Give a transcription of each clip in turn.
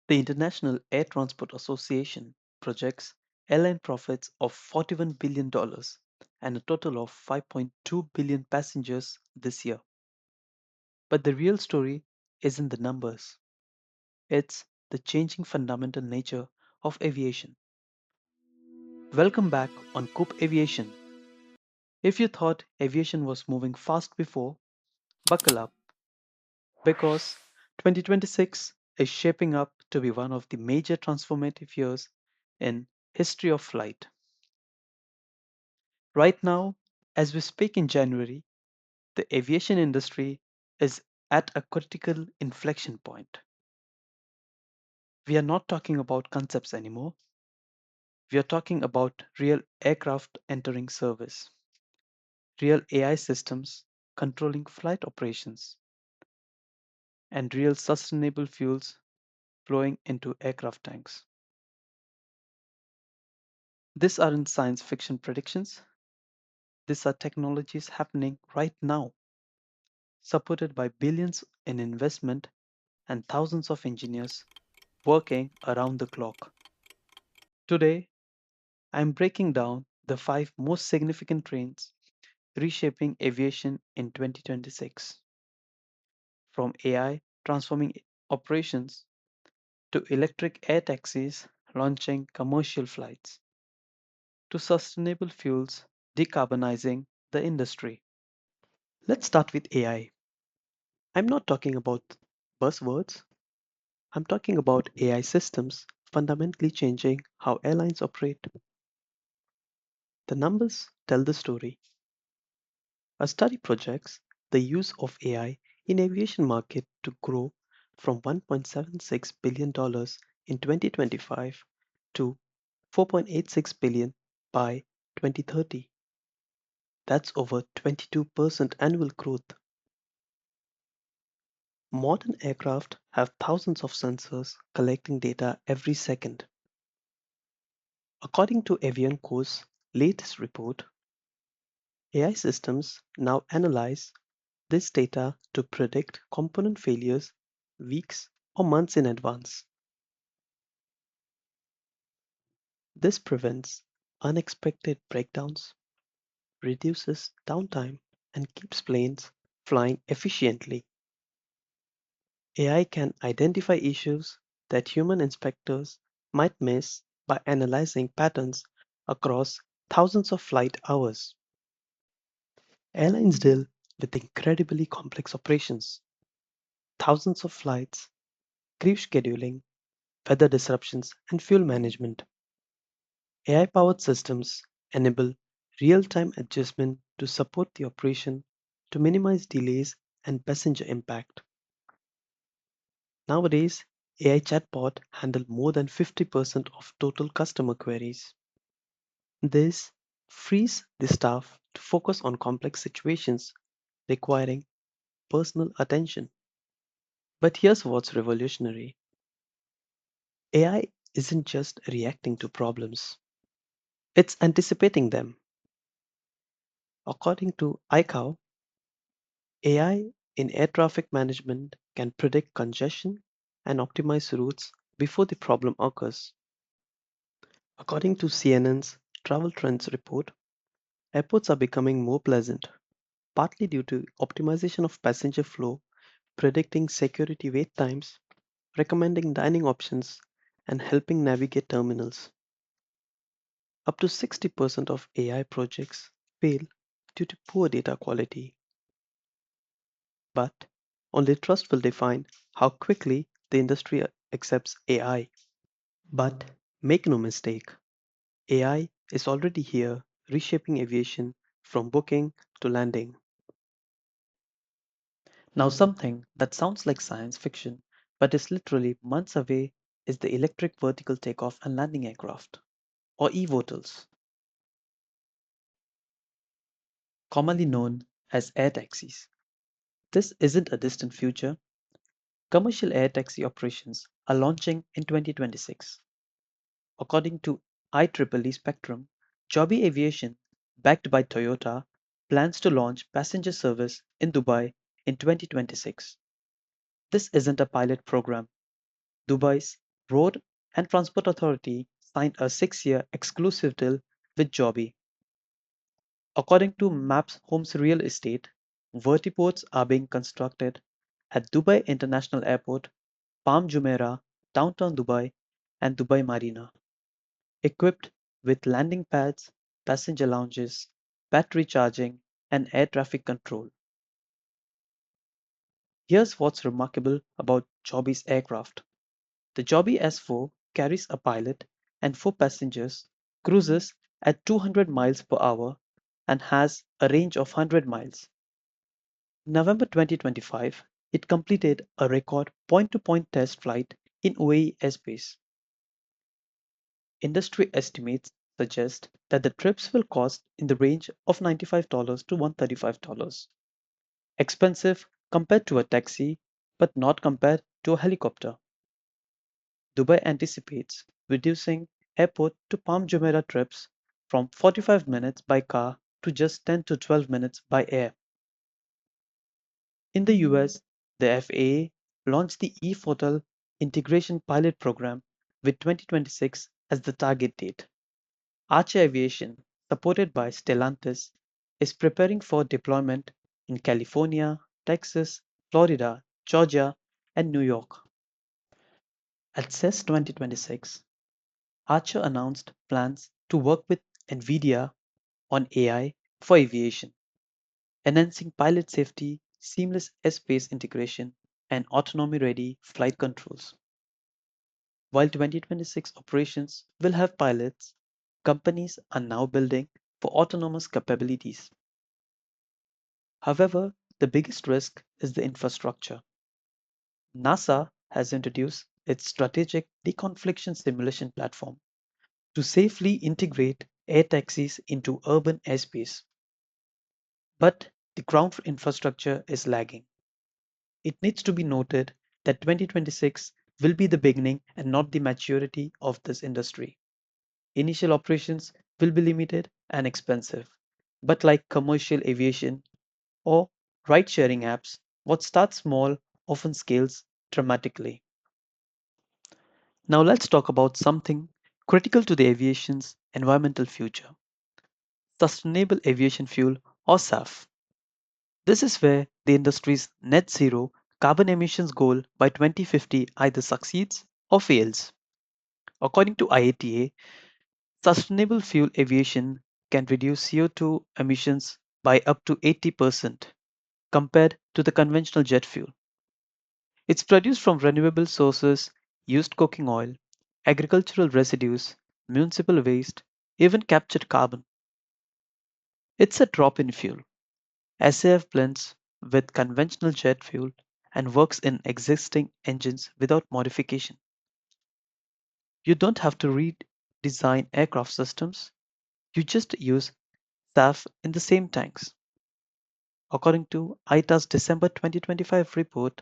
The International Air Transport Association projects airline profits of $41 billion and a total of 5.2 billion passengers this year. But the real story isn't the numbers, it's the changing fundamental nature of aviation. Welcome back on Coop Aviation. If you thought aviation was moving fast before, buckle up because 2026 is shaping up to be one of the major transformative years in history of flight. Right now, as we speak in January, the aviation industry is at a critical inflection point. We are not talking about concepts anymore. We are talking about real aircraft entering service, real AI systems controlling flight operations, and real sustainable fuels flowing into aircraft tanks. These aren't science fiction predictions, these are technologies happening right now, supported by billions in investment and thousands of engineers working around the clock. Today, I'm breaking down the five most significant trends reshaping aviation in 2026, from AI transforming operations to electric air taxis launching commercial flights to sustainable fuels decarbonizing the industry. Let's start with AI. I'm not talking about buzzwords, I'm talking about AI systems fundamentally changing how airlines operate. The numbers tell the story. A study projects the use of AI in aviation market to grow from $1.76 billion in 2025 to 4.86 billion by 2030. That's over 22% annual growth. Modern aircraft have thousands of sensors collecting data every second. According to Avianco's latest report, AI systems now analyze this data to predict component failures weeks or months in advance. This prevents unexpected breakdowns, reduces downtime, and keeps planes flying efficiently. AI can identify issues that human inspectors might miss by analyzing patterns across thousands of flight hours. Airlines deal with incredibly complex operations, thousands of flights, crew scheduling, weather disruptions, and fuel management. AI powered systems enable real time adjustment to support the operation to minimize delays and passenger impact. Nowadays, AI chatbot handle more than 50% of total customer queries. This frees the staff to focus on complex situations requiring personal attention. But here's what's revolutionary. AI isn't just reacting to problems, it's anticipating them. According to ICAO, AI in air traffic management can predict congestion and optimize routes before the problem occurs. According to CNN's Travel Trends report, airports are becoming more pleasant, partly due to optimization of passenger flow, predicting security wait times, recommending dining options, and helping navigate terminals. Up to 60% of AI projects fail due to poor data quality, but only trust will define how quickly the industry accepts AI. But make no mistake, AI is already here reshaping aviation from booking to landing. Now, something that sounds like science fiction but is literally months away is the electric vertical takeoff and landing aircraft, or eVTOLs, commonly known as air taxis. This isn't a distant future. Commercial air taxi operations are launching in 2026. According to IEEE Spectrum, Joby Aviation, backed by Toyota, plans to launch passenger service in Dubai in 2026. This isn't a pilot program. Dubai's Road and Transport Authority signed a 6-year exclusive deal with Joby. According to Maps Homes Real Estate, vertiports are being constructed at Dubai International Airport, Palm Jumeirah, downtown Dubai, and Dubai Marina, equipped with landing pads, passenger lounges, battery charging, and air traffic control. Here's what's remarkable about Joby's aircraft. The Joby S4 carries a pilot and 4 passengers, cruises at 200 miles per hour, and has a range of 100 miles. In November 2025, it completed a record point-to-point test flight in UAE airspace. Industry estimates suggest that the trips will cost in the range of $95 to $135, expensive compared to a taxi, but not compared to a helicopter. Dubai anticipates reducing airport to Palm Jumeirah trips from 45 minutes by car to just 10 to 12 minutes by air. In the US, the FAA launched the eVTOL integration pilot program with 2026 as the target date. Archer Aviation, supported by Stellantis, is preparing for deployment in California, Texas, Florida, Georgia, and New York. At CES 2026, Archer announced plans to work with NVIDIA on AI for aviation, enhancing pilot safety, seamless airspace integration, and autonomy ready flight controls. While 2026 operations will have pilots, companies are now building for autonomous capabilities. However, the biggest risk is the infrastructure. NASA has introduced its strategic deconfliction simulation platform to safely integrate air taxis into urban airspace. But the ground infrastructure is lagging. It needs to be noted that 2026 will be the beginning and not the maturity of this industry. Initial operations will be limited and expensive, but like commercial aviation or ride sharing apps, what starts small often scales dramatically. Now let's talk about something critical to the aviation's environmental future: sustainable aviation fuel, or SAF. This is where the industry's net zero carbon emissions goal by 2050 either succeeds or fails. According to IATA, sustainable fuel aviation can reduce CO2 emissions by up to 80% compared to the conventional jet fuel. It's produced from renewable sources, used cooking oil, agricultural residues, municipal waste, even captured carbon. It's a drop in fuel. SAF blends with conventional jet fuel and works in existing engines without modification. You don't have to redesign aircraft systems, you just use SAF in the same tanks. According to IATA's December 2025 report,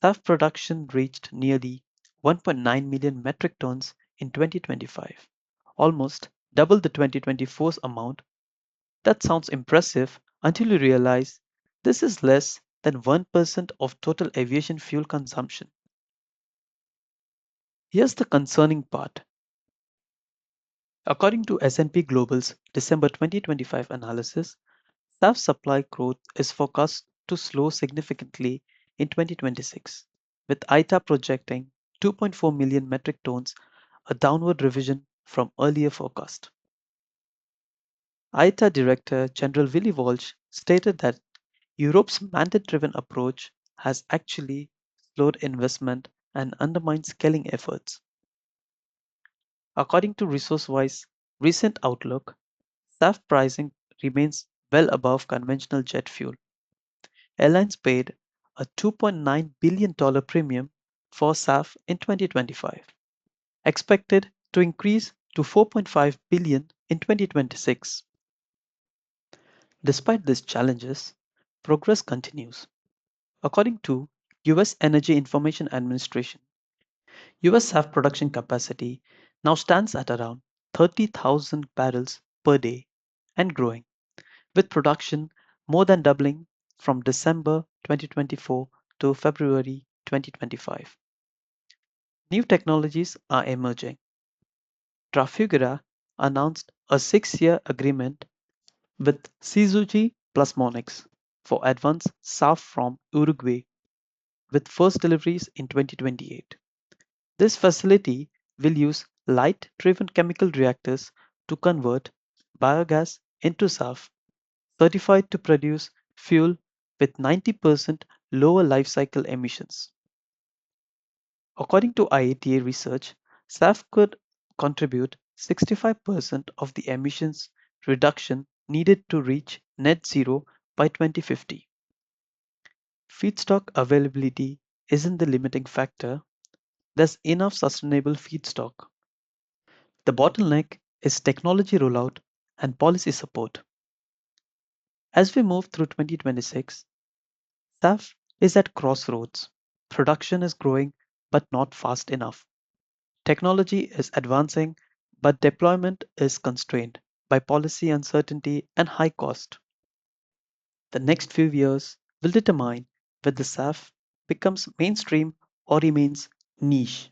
SAF production reached nearly 1.9 million metric tons in 2025, almost double the 2024's amount. That sounds impressive until you realize this is less than 1% of total aviation fuel consumption. Here's the concerning part. According to S&P Global's December 2025 analysis, SAF supply growth is forecast to slow significantly in 2026, with ITA projecting 2.4 million metric tons, a downward revision from earlier forecast. ITA Director General Willy Walsh stated that Europe's mandate-driven approach has actually slowed investment and undermined scaling efforts. According to ResourceWise recent outlook, SAF pricing remains well above conventional jet fuel. Airlines paid a $2.9 billion premium for SAF in 2025, expected to increase to 4.5 billion in 2026. Despite these challenges, progress continues. According to US Energy Information Administration, US SAF production capacity now stands at around 30,000 barrels per day and growing, with production more than doubling from December 2024 to February 2025. New technologies are emerging. Trafigura announced a 6-year agreement with Suzuki Plasmonics for advanced SAF from Uruguay, with first deliveries in 2028. This facility will use light driven chemical reactors to convert biogas into SAF, certified to produce fuel with 90% lower life cycle emissions. According to IATA research, SAF could contribute 65% of the emissions reduction needed to reach net zero by 2050. Feedstock availability isn't the limiting factor, there's enough sustainable feedstock. The bottleneck is technology rollout and policy support. As we move through 2026, SAF is at crossroads. Production is growing, but not fast enough. Technology is advancing, but deployment is constrained by policy uncertainty and high cost. The next few years will determine whether SAF becomes mainstream or remains niche.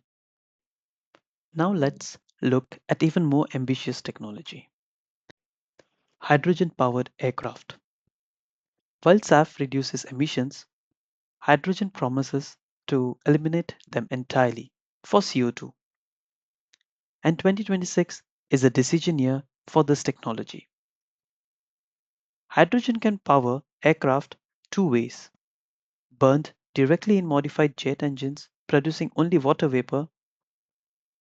Now let's look at even more ambitious technology: hydrogen powered aircraft. While SAF reduces emissions, hydrogen promises to eliminate them entirely for CO2. And 2026 is a decision year for this technology. Hydrogen can power aircraft two ways: burned directly in modified jet engines producing only water vapor,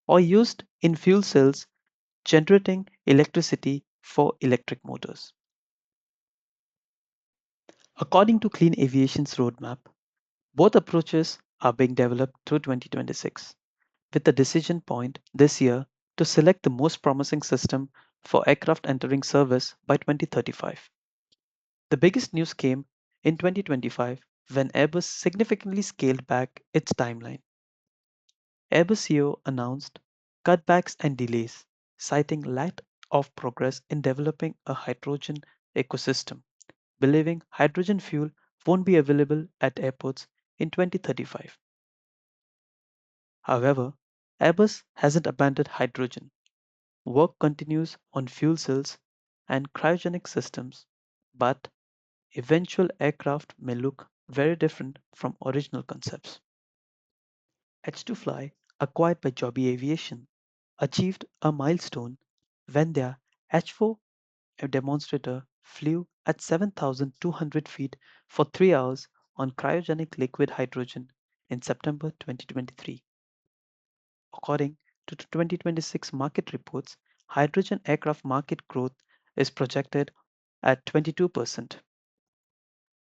or used in fuel cells generating electricity for electric motors. According to Clean Aviation's roadmap, both approaches are being developed through 2026, with a decision point this year to select the most promising system for aircraft entering service by 2035. The biggest news came in 2025 when Airbus significantly scaled back its timeline. Airbus CEO announced cutbacks and delays, citing lack of progress in developing a hydrogen ecosystem, believing hydrogen fuel won't be available at airports in 2035. However, Airbus hasn't abandoned hydrogen. Work continues on fuel cells and cryogenic systems, but eventual aircraft may look very different from original concepts. H2Fly, acquired by Aviation, achieved a milestone when their H4 demonstrator flew at 7,200 feet for 3 hours on cryogenic liquid hydrogen in September 2023. According to the 2026 market reports, hydrogen aircraft market growth is projected at 22%.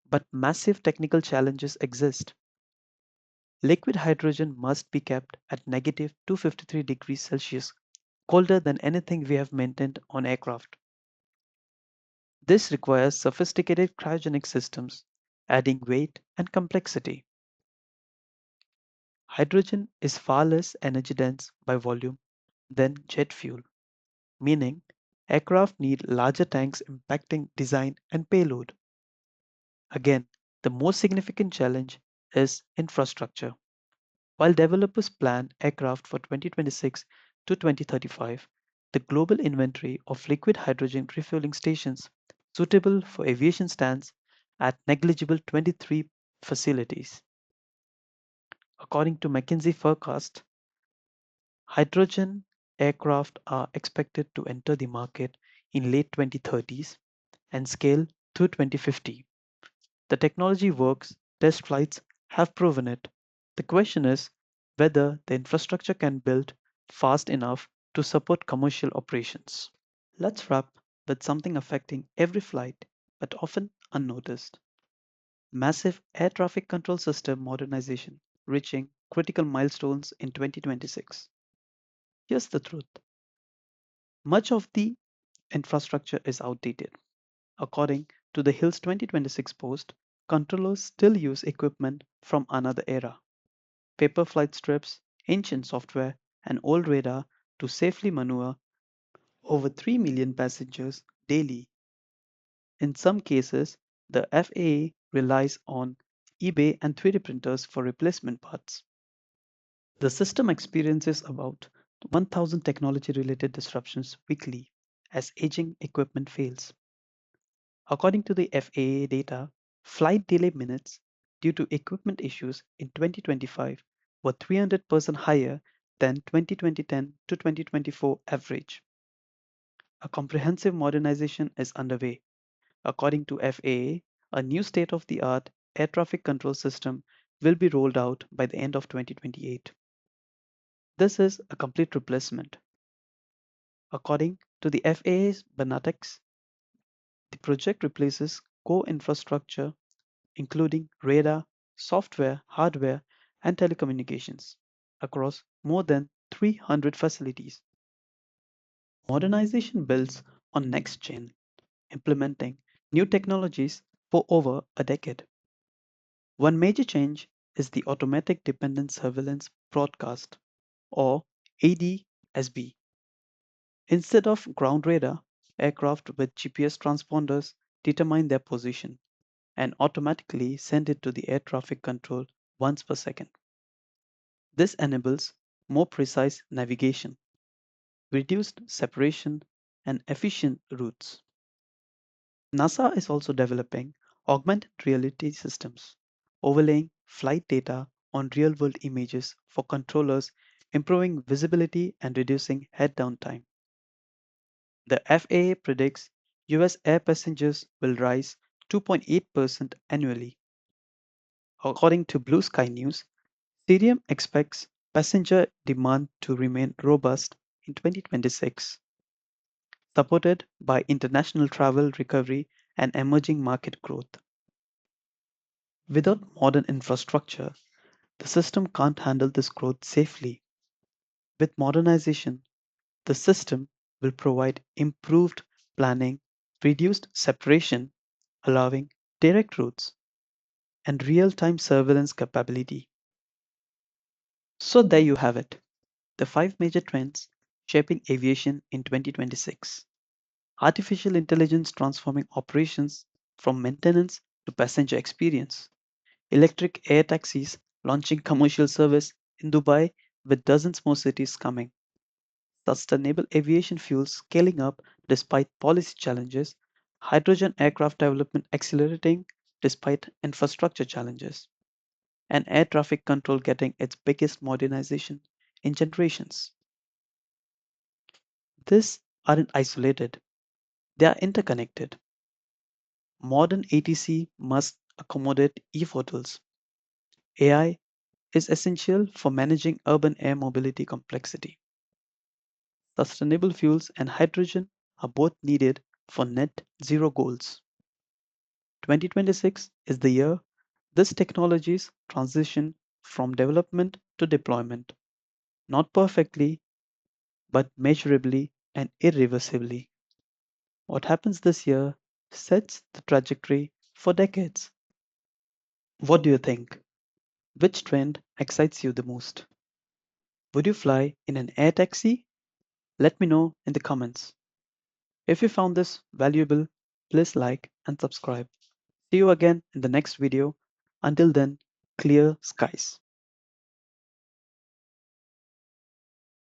But massive technical challenges exist. Liquid hydrogen must be kept at negative 253 degrees Celsius, colder than anything we have maintained on aircraft. This requires sophisticated cryogenic systems, adding weight and complexity. Hydrogen is far less energy dense by volume than jet fuel, meaning aircraft need larger tanks impacting design and payload. Again, the most significant challenge is infrastructure. While developers plan aircraft for 2026 to 2035, the global inventory of liquid hydrogen refueling stations suitable for aviation stands at negligible 23 facilities. According to McKinsey forecast, hydrogen aircraft are expected to enter the market in late 2030s and scale through 2050. The technology works, test flights have proven it. The question is whether the infrastructure can build fast enough to support commercial operations. Let's wrap with something affecting every flight but often unnoticed: massive air traffic control system modernization reaching critical milestones in 2026. Here's the truth: much of the infrastructure is outdated. According to the Hills 2026 post, controllers still use equipment from another era: paper flight strips, ancient software, and old radar to safely maneuver over 3 million passengers daily. In some cases, the FAA relies on eBay and 3D printers for replacement parts. The system experiences about 1,000 technology related disruptions weekly as aging equipment fails. According to the FAA data, flight delay minutes due to equipment issues in 2025 were 300% higher than 2010 to 2024 average. A comprehensive modernization is underway. According to FAA, a new state of the art air traffic control system will be rolled out by the end of 2028. This is a complete replacement. According to the FAA's Banatex, the project replaces core infrastructure including radar, software, hardware, and telecommunications across more than 300 facilities. Modernization builds on next gen, implementing new technologies for over a decade. One major change is the Automatic Dependent Surveillance Broadcast, or ADSB. Instead of ground radar, aircraft with GPS transponders determine their position and automatically send it to the air traffic control once per second. This enables more precise navigation, reduced separation, and efficient routes. NASA is also developing augmented reality systems, overlaying flight data on real world images for controllers, improving visibility and reducing head down time. The FAA predicts US air passengers will rise 2.8% annually. According to Blue Sky News, Cerium expects passenger demand to remain robust in 2026, supported by international travel recovery and emerging market growth. Without modern infrastructure, the system can't handle this growth safely. With modernization, the system will provide improved planning, reduced separation, allowing direct routes, and real time surveillance capability. So, there you have it, the five major trends shaping aviation in 2026. Artificial intelligence transforming operations from maintenance to passenger experience. Electric air taxis launching commercial service in Dubai with dozens more cities coming. Sustainable aviation fuels scaling up despite policy challenges. Hydrogen aircraft development accelerating despite infrastructure challenges. And air traffic control getting its biggest modernization in generations. These aren't isolated, they are interconnected. Modern ATC must accommodate eVTOLs. AI is essential for managing urban air mobility complexity. Sustainable fuels and hydrogen are both needed for net zero goals. 2026 is the year these technologies transition from development to deployment, not perfectly, but measurably and irreversibly. What happens this year sets the trajectory for decades. What do you think? Which trend excites you the most? Would you fly in an air taxi? Let me know in the comments. If you found this valuable, please like and subscribe. See you again in the next video. Until then, clear skies.